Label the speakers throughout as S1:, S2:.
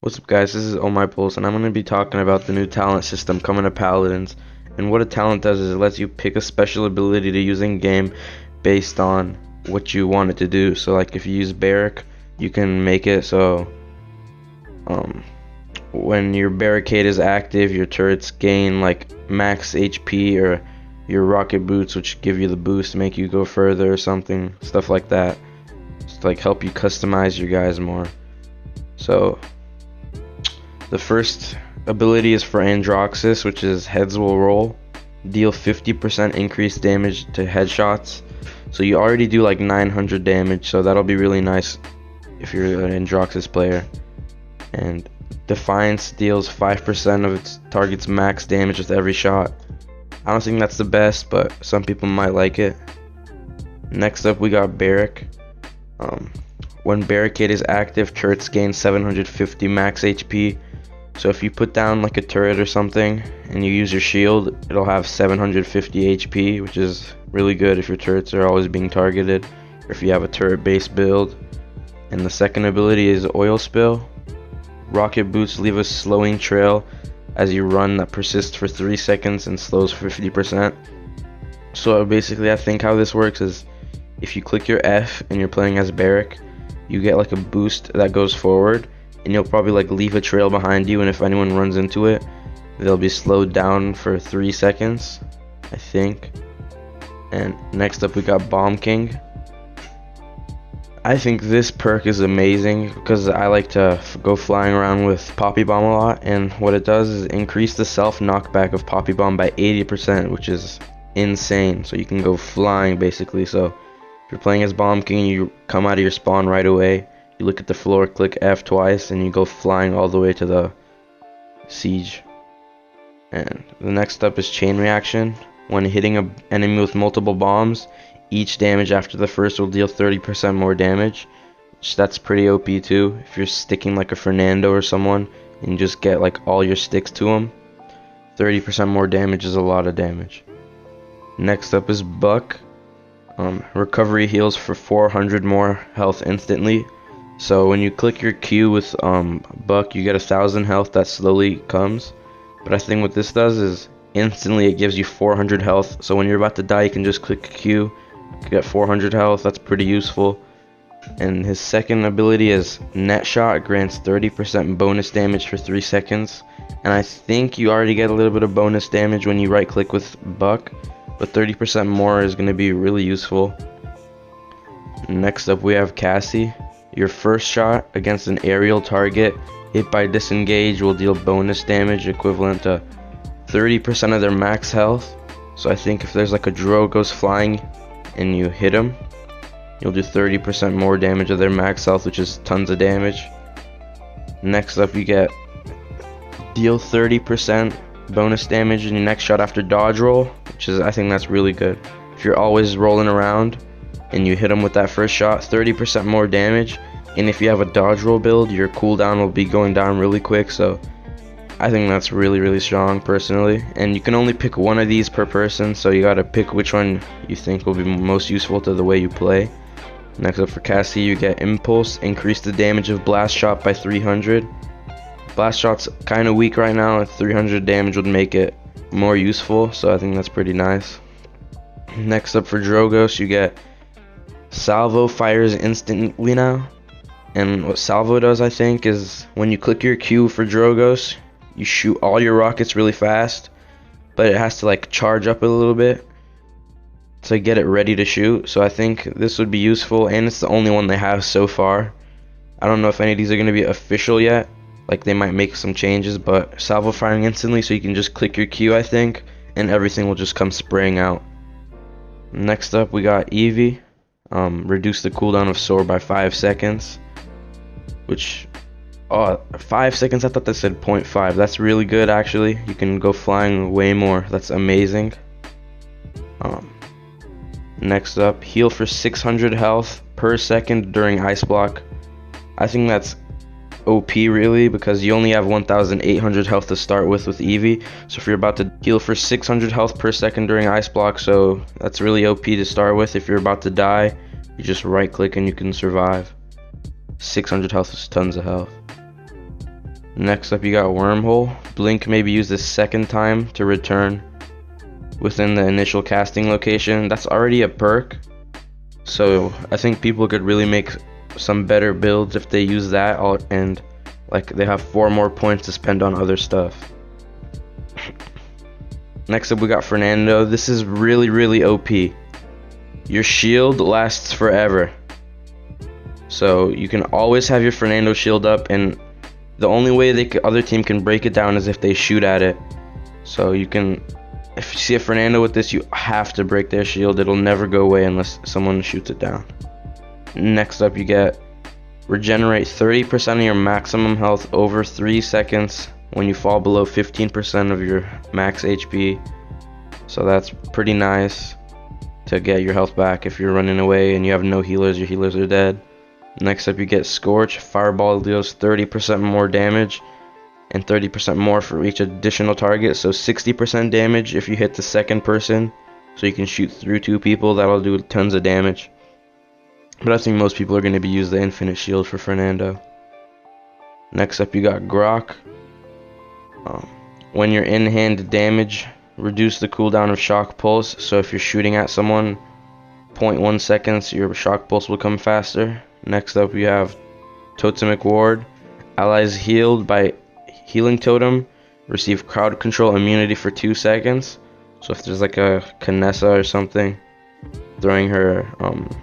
S1: What's up guys, this is Oh My Pulse and I'm going to be talking about the new talent system coming to Paladins. And what a talent does is it lets you pick a special ability to use in game based on what you want it to do. So like if you use Barrack, you can make it so when your barricade is active, your turrets gain like max HP, or your rocket boots, which give you the boost to make you go further or something, stuff like that. Just like help you customize your guys more. So the first ability is for Androxus, which is Heads Will Roll. Deal 50% increased damage to headshots. So you already do like 900 damage, so that'll be really nice if you're an Androxus player. And Defiance deals 5% of its target's max damage with every shot. I don't think that's the best, but some people might like it. Next up we got Barrack. When Barricade is active, turrets gain 750 max HP. So if you put down like a turret or something and you use your shield, it'll have 750 HP, which is really good if your turrets are always being targeted, or if you have a turret based build. And the second ability is Oil Spill. Rocket boots leave a slowing trail as you run that persists for 3 seconds and slows 50%. So basically I think how this works is if you click your F and you're playing as Barrack, you get like a boost that goes forward, and you'll probably like leave a trail behind you, and if anyone runs into it, they'll be slowed down for 3 seconds, I think. And next up we got Bomb King. I think this perk is amazing because I like to go flying around with Poppy Bomb a lot, and what it does is increase the self knockback of Poppy Bomb by 80%, which is insane. So you can go flying basically. So if you're playing as Bomb King, you come out of your spawn right away, you look at the floor, click F twice, and you go flying all the way to the siege. And the next up is Chain Reaction. When hitting an enemy with multiple bombs, each damage after the first will deal 30% more damage, which that's pretty OP too. If you're sticking like a Fernando or someone and you just get like all your sticks to them, 30% more damage is a lot of damage. Next up is Buck. Recovery heals for 400 more health instantly. So when you click your Q with Buck, you get 1,000 health that slowly comes. But I think what this does is instantly it gives you 400 health. So when you're about to die, you can just click Q, you get 400 health. That's pretty useful. And his second ability is Net Shot, grants 30% bonus damage for 3 seconds. And I think you already get a little bit of bonus damage when you right click with Buck, but 30% more is going to be really useful. Next up we have Cassie. Your first shot against an aerial target hit by disengage will deal bonus damage equivalent to 30% of their max health. So I think if there's like a Drow goes flying and you hit him, you'll do 30% more damage of their max health, which is tons of damage. Next up you get deal 30% bonus damage in your next shot after dodge roll, which is, I think that's really good. If you're always rolling around and you hit them with that first shot, 30% more damage. And if you have a dodge roll build, your cooldown will be going down really quick. So I think that's really strong personally. And you can only pick one of these per person, so you gotta pick which one you think will be most useful to the way you play. Next up for Cassie, you get Impulse, increase the damage of blast shot by 300. Blast shot's kind of weak right now, 300 damage would make it more useful, so I think that's pretty nice. Next up for Drogos, you get Salvo, fires instantly now. And what Salvo does, I think, is when you click your Q for Drogos, you shoot all your rockets really fast, but it has to like charge up a little bit to get it ready to shoot. So I think this would be useful, and it's the only one they have so far. I don't know if any of these are going to be official yet, like they might make some changes, but Salvo firing instantly, so you can just click your Q, I think, and everything will just come spraying out. Next up we got Eevee. Reduce the cooldown of Soar by 5 seconds, which 5 seconds, I thought that said 0.5. That's really good actually. You can go flying way more. That's amazing. Next up, heal for 600 health per second during ice block. I think that's OP really, because you only have 1,800 health to start with Eevee. So if you're about to heal for 600 health per second during ice block, so that's really OP to start with. If you're about to die, you just right click and you can survive. 600 health is tons of health. Next up, you got Wormhole. Blink may be used a second time to return within the initial casting location. That's already a perk, so I think people could really make some better builds if they use that, and like they have 4 more points to spend on other stuff. Next up, we got Fernando. This is really OP. Your shield lasts forever, so you can always have your Fernando shield up, and the only way the other team can break it down is if they shoot at it. So you can, if you see a Fernando with this, you have to break their shield. It'll never go away unless someone shoots it down. Next up, you get regenerate 30% of your maximum health over 3 seconds when you fall below 15% of your max HP. So that's pretty nice to get your health back if you're running away and you have no healers, your healers are dead. Next up, you get Scorch. Fireball deals 30% more damage and 30% more for each additional target, so 60% damage if you hit the second person, so you can shoot through 2 people. That'll do tons of damage. But I think most people are going to be using the infinite shield for Fernando. Next up, you got Grok. When you're in hand damage, reduce the cooldown of shock pulse, so if you're shooting at someone 0.1 seconds, your shock pulse will come faster. Next up, you have Totemic Ward. Allies healed by Healing Totem receive crowd control immunity for 2 seconds. So if there's like a Canessa or something throwing her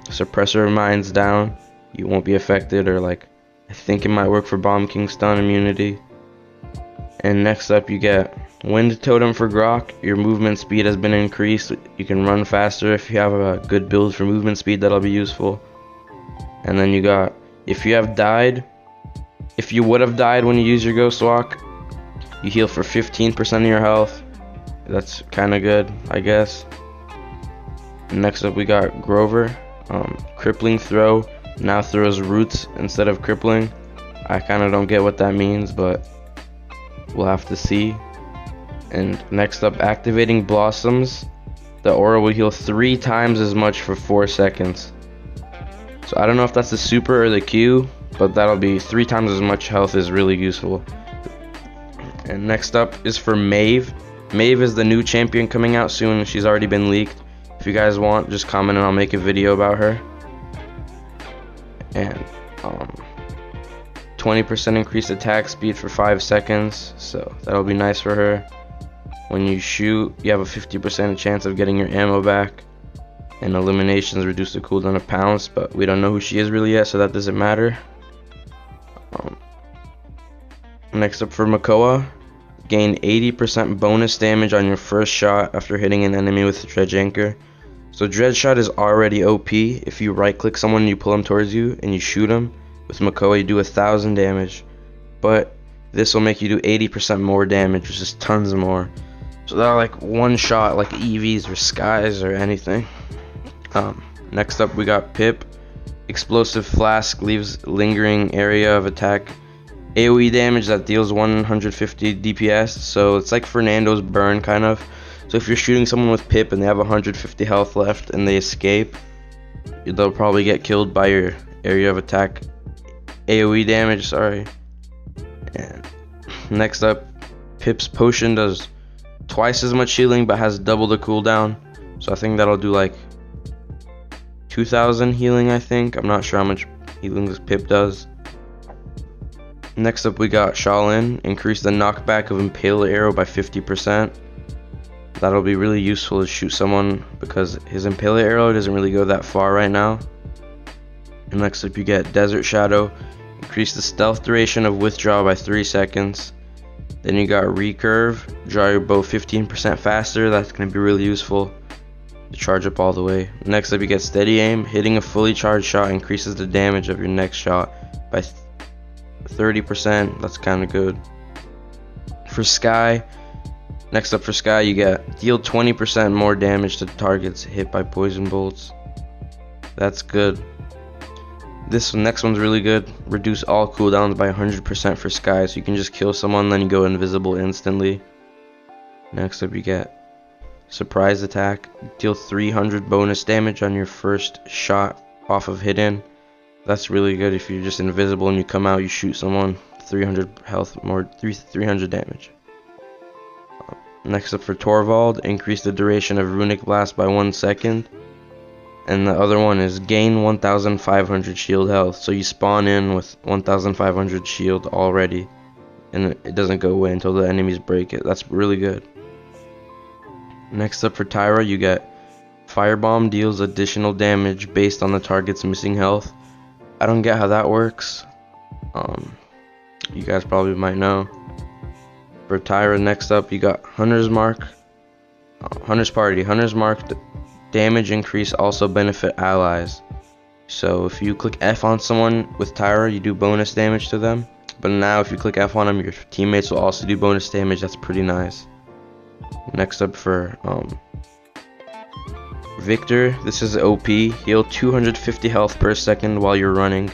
S1: suppressor mines down, you won't be affected. Or like, I think it might work for Bomb King stun immunity. And next up, you get Wind Totem for Grok. Your movement speed has been increased. You can run faster. If you have a good build for movement speed, that'll be useful. And then you got, if you would have died when you use your Ghost Walk, you heal for 15% of your health. That's kind of good, I guess. Next up, we got Grover. Crippling Throw now throws roots instead of crippling. I kind of don't get what that means, but we'll have to see. And next up, activating Blossoms. The aura will heal 3 times as much for 4 seconds. So I don't know if that's the super or the Q, but that'll be 3 times as much health is really useful. And next up is for Maeve. Maeve is the new champion coming out soon. She's already been leaked. If you guys want, just comment and I'll make a video about her. And 20% increased attack speed for 5 seconds, so that'll be nice for her. When you shoot, you have a 50% chance of getting your ammo back. And eliminations reduce the cooldown of Pounce, but we don't know who she is really yet, so that doesn't matter. Next up for Makoa, gain 80% bonus damage on your first shot after hitting an enemy with Dredge Anchor. So Dredge Shot is already OP. If you right click someone and you pull them towards you and you shoot them, with Makoa you do 1000 damage. But this will make you do 80% more damage, which is tons more. So they're like one shot like EVs or Skies or anything. Next up, we got Pip. Explosive Flask leaves lingering area of attack AoE damage that deals 150 DPS. So it's like Fernando's burn kind of. So if you're shooting someone with Pip and they have 150 health left and they escape, they'll probably get killed by your area of attack AoE damage, sorry. And next up, Pip's potion does twice as much healing but has double the cooldown. So I think that'll do like 2000 healing, I think. I'm not sure how much healing this Pip does. Next up, we got Shaolin. Increase the knockback of Impaler Arrow by 50%. That'll be really useful to shoot someone because his Impaler Arrow doesn't really go that far right now. And next up, you get Desert Shadow. Increase the stealth duration of withdraw by 3 seconds. Then you got Recurve. Draw your bow 15% faster. That's going to be really useful to charge up all the way. Next up, you get Steady Aim. Hitting a fully charged shot increases the damage of your next shot by 30%. That's kind of good. For Sky, next up for Sky, you get deal 20% more damage to targets hit by poison bolts. That's good. This next one's really good. Reduce all cooldowns by 100% for Sky, so you can just kill someone then you go invisible instantly. Next up, you get Surprise Attack. Deal 300 bonus damage on your first shot off of hidden. That's really good. If you're just invisible and you come out, you shoot someone, 300 health, more 300 damage. Next up for Torvald, increase the duration of Runic Blast by 1 second. And the other one is gain 1500 shield health. So you spawn in with 1500 shield already, and it doesn't go away until the enemies break it. That's really good. Next up for Tyra, you get Firebomb deals additional damage based on the target's missing health. I don't get how that works. You guys probably might know. For Tyra, next up you got Hunter's Mark, Hunter's Party. Hunter's Mark damage increase also benefit allies. So if you click F on someone with Tyra, you do bonus damage to them. But now if you click F on them, your teammates will also do bonus damage. That's pretty nice. Next up for Victor, this is OP. Heal 250 health per second while you're running.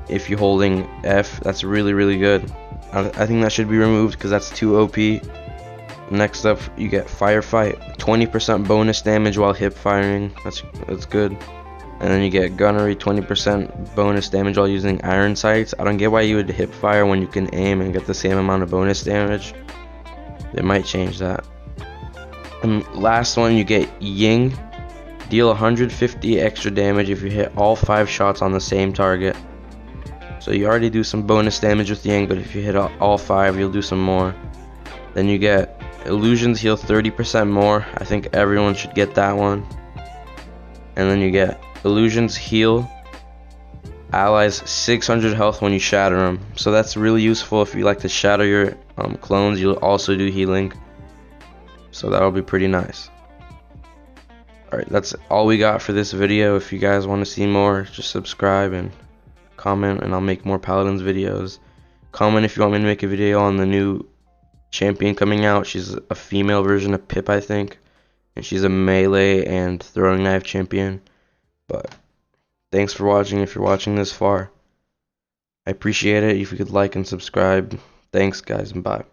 S1: If you're holding F, that's really good. I think that should be removed because that's too OP. Next up, you get Firefight, 20% bonus damage while hip firing. That's good. And then you get Gunnery, 20% bonus damage while using iron sights. I don't get why you would hip fire when you can aim and get the same amount of bonus damage. They might change that. And last one, you get Ying, deal 150 extra damage if you hit all 5 shots on the same target. So you already do some bonus damage with Ying, but if you hit all 5, you'll do some more. Then you get Illusions, heal 30% more. I think everyone should get that one. And then you get Illusions, heal allies 600 health when you shatter them. So that's really useful if you like to shatter your clones. You'll also do healing. So that'll be pretty nice. Alright, that's all we got for this video. If you guys want to see more, just subscribe and comment, and I'll make more Paladins videos. Comment if you want me to make a video on the new champion coming out. She's a female version of Pip, I think, and she's a melee and throwing knife champion. But thanks for watching. If you're watching this far, I appreciate it. If you could like and subscribe. Thanks guys, and bye.